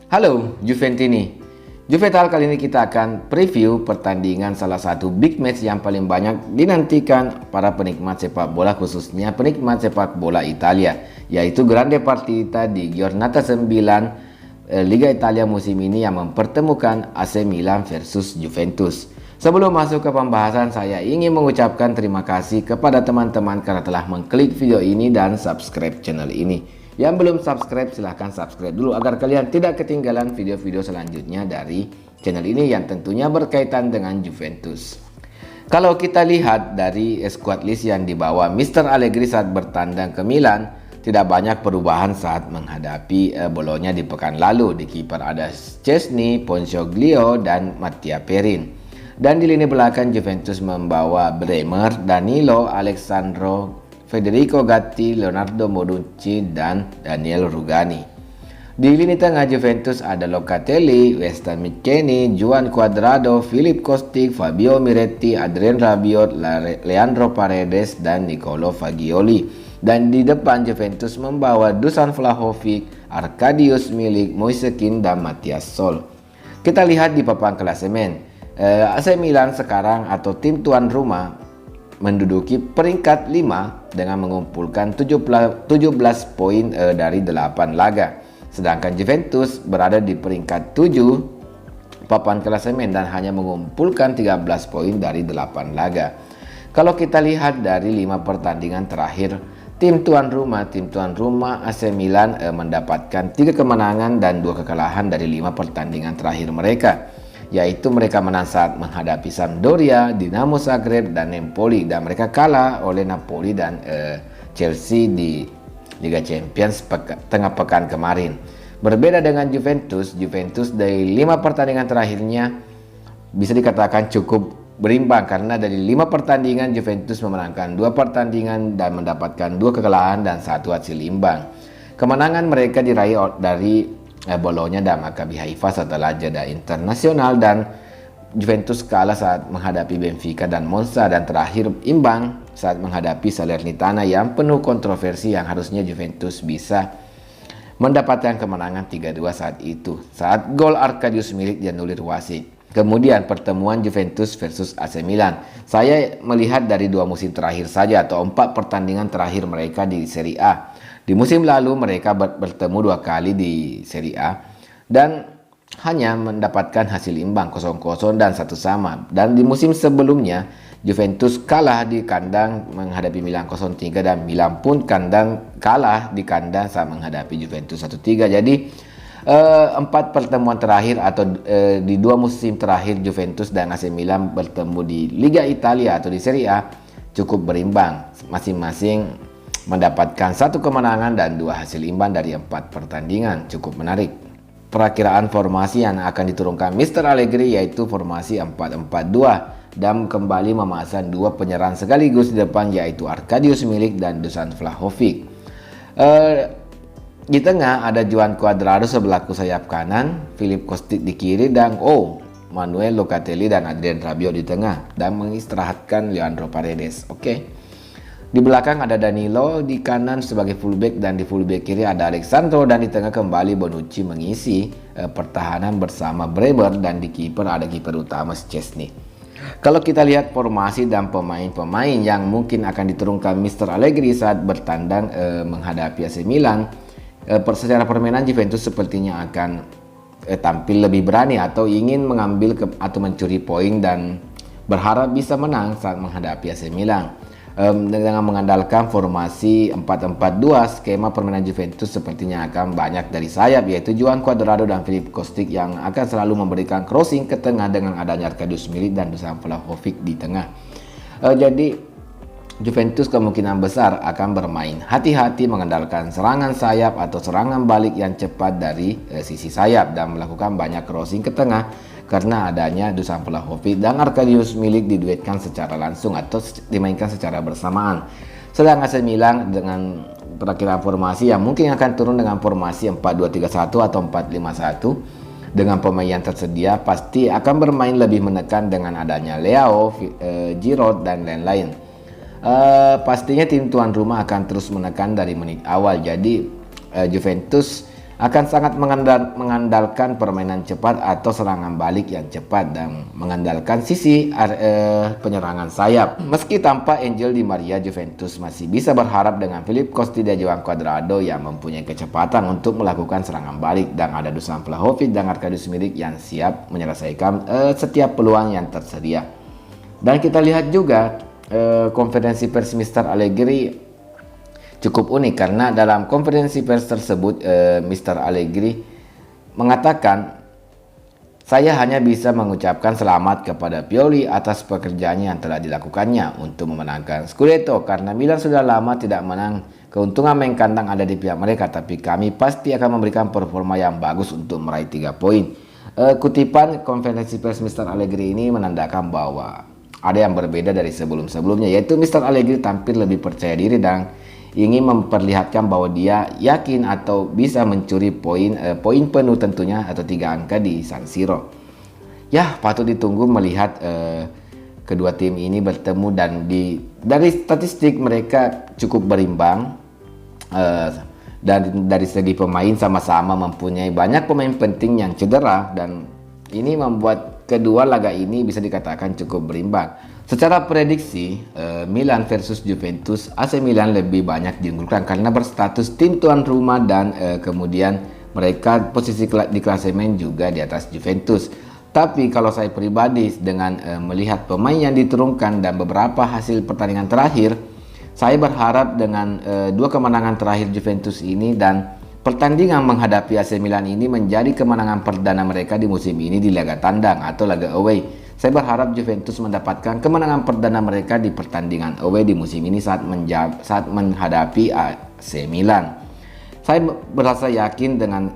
Halo Juventini. Juvetal kali ini kita akan preview pertandingan salah satu big match yang paling banyak dinantikan para penikmat sepak bola, khususnya penikmat sepak bola Italia, yaitu Grande Partita di Giornata 9 Liga Italia musim ini yang mempertemukan AC Milan versus Juventus. Sebelum masuk ke pembahasan, saya ingin mengucapkan terima kasih kepada teman-teman karena telah mengklik video ini dan subscribe channel ini. Yang belum subscribe, silahkan subscribe dulu agar kalian tidak ketinggalan video-video selanjutnya dari channel ini yang tentunya berkaitan dengan Juventus. Kalau kita lihat dari squad list yang dibawa Mr. Allegri saat bertandang ke Milan, tidak banyak perubahan saat menghadapi Bologna di pekan lalu. Di kiper ada Szczesny, Ponciaglio, dan Mattia Perin. Dan di lini belakang Juventus membawa Bremer, Danilo, Alessandro, Federico Gatti, Leonardo Bonucci, dan Daniel Rugani. Di lini tengah Juventus ada Locatelli, Weston McKennie, Juan Cuadrado, Philip Kostic, Fabio Miretti, Adrien Rabiot, Leandro Paredes, dan Nicolo Fagioli. Dan di depan Juventus membawa Dusan Vlahovic, Arkadiusz Milik, Moise Kean, dan Matias Sol. Kita lihat di papan klasemen. AC Milan sekarang atau tim tuan rumah menduduki peringkat 5 dengan mengumpulkan 17 poin dari 8 laga. Sedangkan Juventus berada di peringkat 7 papan klasemen dan hanya mengumpulkan 13 poin dari 8 laga. Kalau kita lihat dari 5 pertandingan terakhir, tim tuan rumah AC Milan mendapatkan 3 kemenangan dan 2 kekalahan dari 5 pertandingan terakhir mereka, yaitu mereka menang saat menghadapi Sampdoria, Dinamo Zagreb, dan Empoli, dan mereka kalah oleh Napoli dan Chelsea di Liga Champions tengah pekan kemarin. Berbeda dengan Juventus dari 5 pertandingan terakhirnya bisa dikatakan cukup berimbang, karena dari 5 pertandingan Juventus memenangkan 2 pertandingan dan mendapatkan 2 kekalahan dan 1 hasil imbang. Kemenangan mereka diraih dari Bologna dan Maccabi Haifa setelah jeda internasional, dan Juventus kalah saat menghadapi Benfica dan Monza, dan terakhir imbang saat menghadapi Salernitana yang penuh kontroversi yang harusnya Juventus bisa mendapatkan kemenangan 3-2 saat itu, saat gol Arkadiusz Milik dianulir wasit. Kemudian pertemuan Juventus versus AC Milan, saya melihat dari 2 musim terakhir saja atau 4 pertandingan terakhir mereka di Serie A. Di musim lalu mereka bertemu 2 kali di Serie A dan hanya mendapatkan hasil imbang 0-0 dan 1 sama. Dan di musim sebelumnya Juventus kalah di kandang menghadapi Milan 0-3 dan Milan pun kalah di kandang saat menghadapi Juventus 1-3. Jadi 4 pertemuan terakhir atau di 2 musim terakhir Juventus dan AC Milan bertemu di Liga Italia atau di Serie A cukup berimbang, masing-masing mendapatkan 1 kemenangan dan 2 hasil imbang dari 4 pertandingan. Cukup menarik. Perakiraan formasi yang akan diturunkan Mr. Allegri yaitu formasi 4-4-2 dan kembali memasang 2 penyerang sekaligus di depan, yaitu Arkadiusz Milik dan Dusan Vlahovic. Di tengah ada Juan Cuadrado sebelaku sayap kanan, Philip Kostic di kiri, dan Manuel Locatelli dan Adrien Rabiot di tengah, dan mengistirahatkan Leandro Paredes. Di belakang ada Danilo di kanan sebagai fullback, dan di fullback kiri ada Alessandro, dan di tengah kembali Bonucci mengisi pertahanan bersama Bremer, dan di kiper ada kiper utama Szczesny. Kalau kita lihat formasi dan pemain-pemain yang mungkin akan diturunkan Mr. Allegri saat bertandang menghadapi AC Milan, secara permainan Juventus sepertinya akan tampil lebih berani atau ingin mengambil atau mencuri poin dan berharap bisa menang saat menghadapi AC Milan. Dengan mengandalkan formasi 4-4-2, skema permainan Juventus sepertinya akan banyak dari sayap, yaitu Juan Cuadrado dan Philip Kostic yang akan selalu memberikan crossing ke tengah dengan adanya Arkadiusz Milik dan Dusan Vlahovic di tengah. Jadi Juventus kemungkinan besar akan bermain hati-hati, mengandalkan serangan sayap atau serangan balik yang cepat dari sisi sayap dan melakukan banyak crossing ke tengah, karena adanya Dusan Vlahovic dan Arkadiusz Milik diduetkan secara langsung atau dimainkan secara bersamaan. Sedangkan AC Milan dengan perakiraan formasi yang mungkin akan turun dengan formasi 4-2-3-1 atau 4-5-1 dengan pemain yang tersedia, pasti akan bermain lebih menekan dengan adanya Leao, Giroud, dan lain-lain. Pastinya tim tuan rumah akan terus menekan dari menit awal. Jadi Juventus akan sangat mengandalkan permainan cepat atau serangan balik yang cepat dan mengandalkan sisi penyerangan sayap. Meski tanpa Angel Di Maria, Juventus masih bisa berharap dengan Philippe Costi dan Joao Cuadrado yang mempunyai kecepatan untuk melakukan serangan balik, dan ada Dusan Vlahovic dan Arkadiusz Milik yang siap menyelesaikan setiap peluang yang tersedia. Dan kita lihat juga konferensi pers Mr. Allegri cukup unik, karena dalam konferensi pers tersebut Mr. Allegri mengatakan, saya hanya bisa mengucapkan selamat kepada Pioli atas pekerjaannya yang telah dilakukannya untuk memenangkan Scudetto, karena Milan sudah lama tidak menang. Keuntungan main kandang ada di pihak mereka, tapi kami pasti akan memberikan performa yang bagus untuk meraih 3 poin. Kutipan konferensi pers Mr. Allegri ini menandakan bahwa ada yang berbeda dari sebelum-sebelumnya, yaitu Mr. Allegri tampil lebih percaya diri dan ingin memperlihatkan bahwa dia yakin atau bisa mencuri poin penuh tentunya, atau 3 angka di San Siro. Ya, patut ditunggu melihat kedua tim ini bertemu, dan dari statistik mereka cukup berimbang, dan dari segi pemain sama-sama mempunyai banyak pemain penting yang cedera, dan ini membuat kedua laga ini bisa dikatakan cukup berimbang. Secara prediksi, Milan versus Juventus, AC Milan lebih banyak diunggulkan karena berstatus tim tuan rumah, dan kemudian mereka posisi di klasemen juga di atas Juventus. Tapi kalau saya pribadi dengan melihat pemain yang diturunkan dan beberapa hasil pertandingan terakhir, saya berharap dengan 2 kemenangan terakhir Juventus ini dan pertandingan menghadapi AC Milan ini menjadi kemenangan perdana mereka di musim ini di laga tandang atau laga away. Saya berharap Juventus mendapatkan kemenangan perdana mereka di pertandingan away di musim ini saat menghadapi AC Milan. Saya berasa yakin dengan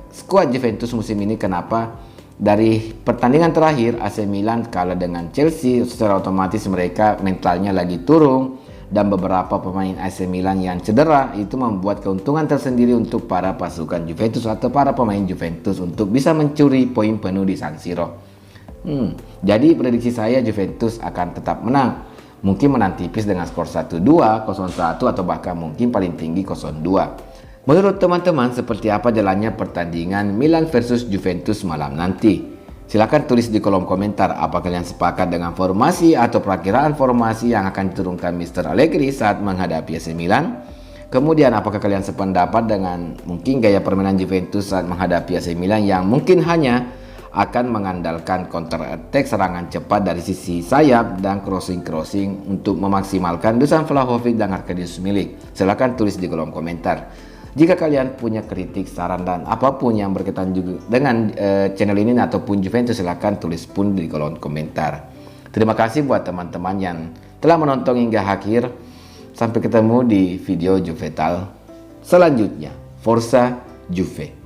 skuad Juventus musim ini. Kenapa? Dari pertandingan terakhir AC Milan kalah dengan Chelsea, secara otomatis mereka mentalnya lagi turun, dan beberapa pemain AC Milan yang cedera itu membuat keuntungan tersendiri untuk para pasukan Juventus atau para pemain Juventus untuk bisa mencuri poin penuh di San Siro. Jadi prediksi saya Juventus akan tetap menang. Mungkin menang tipis dengan skor 1-2, 0-1, atau bahkan mungkin paling tinggi 0-2. Menurut teman-teman, seperti apa jalannya pertandingan Milan versus Juventus malam nanti? Silahkan tulis di kolom komentar, apa kalian sepakat dengan formasi atau perakiraan formasi yang akan diturunkan Mr. Allegri saat menghadapi AC Milan? Kemudian apakah kalian sependapat dengan mungkin gaya permainan Juventus saat menghadapi AC Milan yang mungkin hanya akan mengandalkan counter attack, serangan cepat dari sisi sayap, dan crossing untuk memaksimalkan Dusan Vlahovic dan Arkadiusz Milik? Silahkan tulis di kolom komentar. Jika kalian punya kritik, saran, dan apapun yang berkaitan juga dengan channel ini ataupun Juventus, silahkan tulis pun di kolom komentar. Terima kasih buat teman-teman yang telah menonton hingga akhir. Sampai ketemu di video Juvetal selanjutnya. Forza Juve!